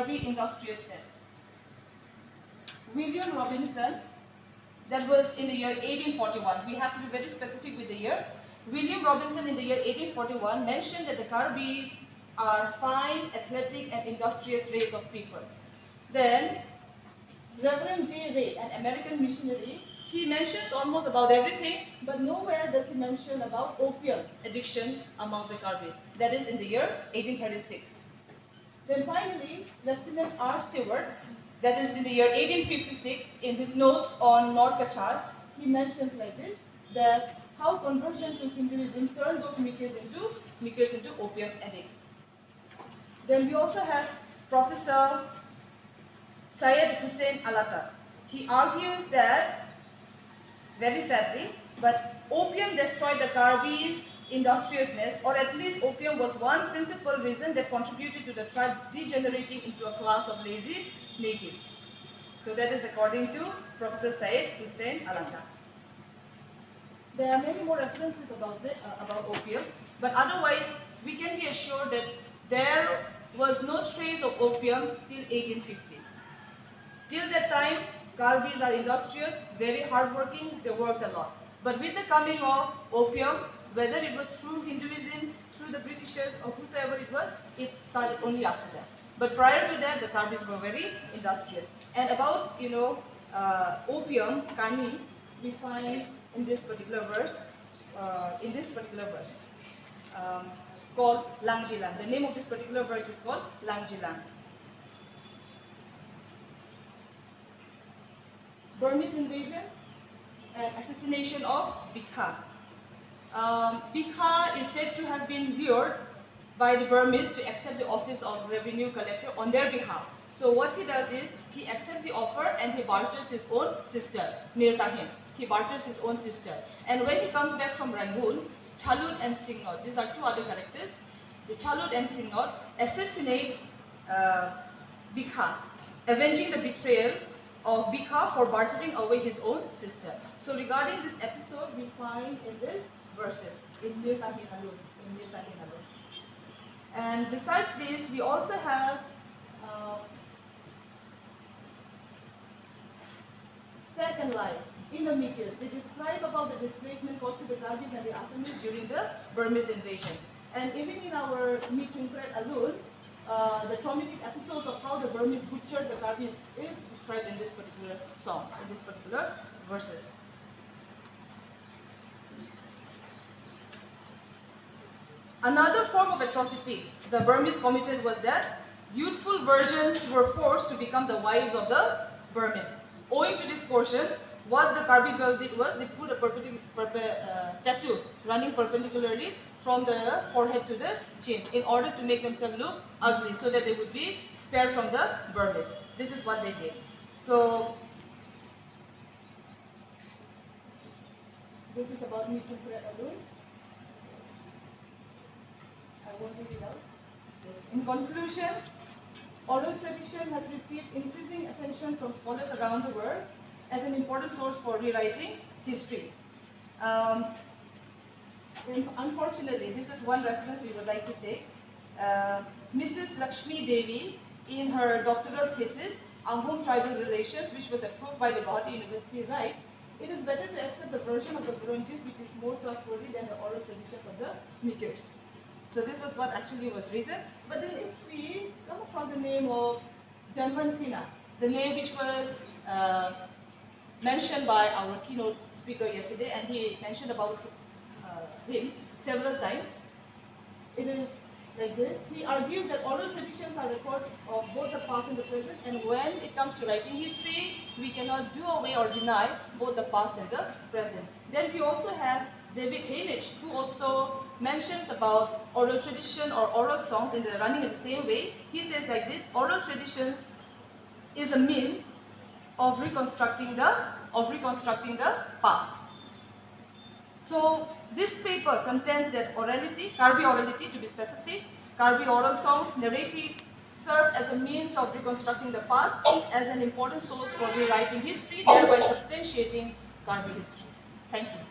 Karbi industriousness. William Robinson, that was in the year 1841. We have to be very specific with the year. William Robinson in the year 1841 mentioned that the Karbis are fine, athletic and industrious race of people. Then Reverend J. Ray, an American missionary, he mentions almost about everything, but nowhere does he mention about opium addiction amongst the Karbis. That is in the year 1836. Then finally, Lieutenant R. Stewart, that is in the year 1856, in his notes on North Kachar, he mentions like this, that how conversion to Hinduism turned those Mikirs into opium addicts. Then we also have Professor Syed Hussain Alatas. He argues that, very sadly, but opium destroyed the Karbis' industriousness, or at least opium was one principal reason that contributed to the tribe degenerating into a class of lazy natives. So that is according to Professor Syed Hussain Alatas. There are many more references about opium, but otherwise we can be assured that there was no trace of opium till 1850. Till that time, Karbis are industrious, very hardworking, they worked a lot. But with the coming of opium, whether it was through Hinduism, through the Britishers, or whosoever it was, it started only after that. But prior to that, the Karbis were very industrious. And about, opium, kani, we find in this particular verse, called Langjilang. The name of this particular verse is called Langjilang. Burmese invasion and assassination of Bikha. Bikha is said to have been lured by the Burmese to accept the office of revenue collector on their behalf. So what he does is, he accepts the offer and he barters his own sister, Mir Tahim. He barters his own sister. And when he comes back from Rangoon, Chalut and Singnot, these are two other characters, the Chalut and Singnot assassinates Bikha, avenging the betrayal of Bikha for bartering away his own sister. So regarding this episode, we find in these verses, in Mir Tahim alone. And besides this, we also have second life in the Mikirs. They describe about the displacement caused to the Karbis and the Assamese during the Burmese invasion. And even in our Mikirs alone, the traumatic episodes of how the Burmese butchered the Karbis is described in this particular song, in this particular verses. Another form of atrocity the Burmese committed was that youthful virgins were forced to become the wives of the Burmese. Owing to this portion, what the Karbi girls did was they put a tattoo running perpendicularly from the forehead to the chin in order to make themselves look ugly so that they would be spared from the Burmese. This is what they did. So, this is about Mikirs alone. I won't read it out. In conclusion, oral tradition has received increasing attention from scholars around the world as an important source for rewriting history. Unfortunately, this is one reference we would like to take. Mrs. Lakshmi Devi, in her doctoral thesis, Angom Tribal Relations, which was approved by the Guwahati University, writes, it is better to accept the version of the Burunjis which is more trustworthy than the oral traditions of the Mikirs. So this was what actually was written. But then if we come across the name of Janman Sina, the name which was mentioned by our keynote speaker yesterday, and he mentioned about him several times, it is like this. He argued that oral traditions are records of both the past and the present, and when it comes to writing history, we cannot do away or deny both the past and the present. Then we also have David Hainich, who also mentions about oral tradition or oral songs in the running in the same way. He says like this: oral traditions is a means of reconstructing the past. So this paper contains that orality, Karbi orality to be specific, Karbi oral songs, narratives serve as a means of reconstructing the past as an important source for rewriting history, thereby substantiating Karbi history. Thank you.